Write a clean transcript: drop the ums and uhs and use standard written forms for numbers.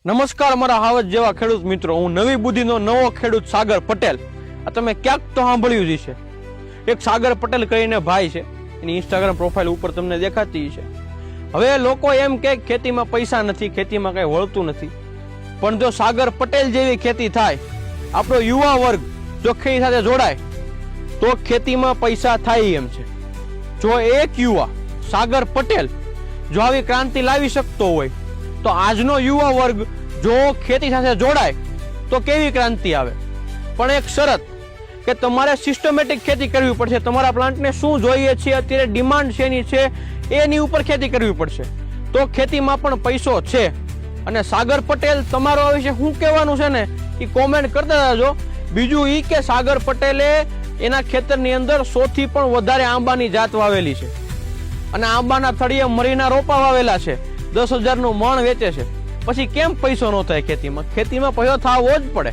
નમસ્કાર મારા હાવજ જેવા ખેડૂત મિત્રો, હું નવી બુદ્ધિનો નવો ખેડૂત સાગર પટેલ. આ તમે ક્યાંક તો સાંભળ્યું જ છે. એક સાગર પટેલ કરીને ભાઈ છે, એની ઇન્સ્ટાગ્રામ પ્રોફાઇલ ઉપર તમને દેખાતી છે. હવે લોકો એમ કે ખેતીમાં પૈસા નથી, ખેતીમાં કઈ વળતું નથી, પણ જો સાગર પટેલ જેવી ખેતી થાય, આપણો યુવા વર્ગ જો ખેતી સાથે જોડાય તો ખેતીમાં પૈસા થાય એમ છે. જો એક યુવા સાગર પટેલ જો આવી ક્રાંતિ લાવી શકતો હોય તો આજનો યુવા વર્ગ જો ખેતી સાથે જોડાય તો કેવી ક્રાંતિ આવે. પણ એક શરત કે તમારે સિસ્ટમેટિક ખેતી કરવી પડશે. તમારા પ્લાન્ટને શું જોઈએ છે, અત્યારે ડિમાન્ડ શેની છે, એની ઉપર ખેતી કરવી પડશે, તો ખેતીમાં પણ પૈસો છે. અને સાગર પટેલ તમારો આ વિશે શું કહેવાનું છે ને એ કોમેન્ટ કરતા જાજો. બીજું એ કે સાગર પટેલે એના ખેતરની અંદર 100 થી પણ વધારે આંબાની જાત વાવેલી છે અને આંબાના થળિયે મરીના રોપા વાવેલા છે. 10,000 નું મણ વેચે છે. પછી કેમ પૈસો ન થાય ખેતીમાં? ખેતીમાં પૈસો થવો જ પડે.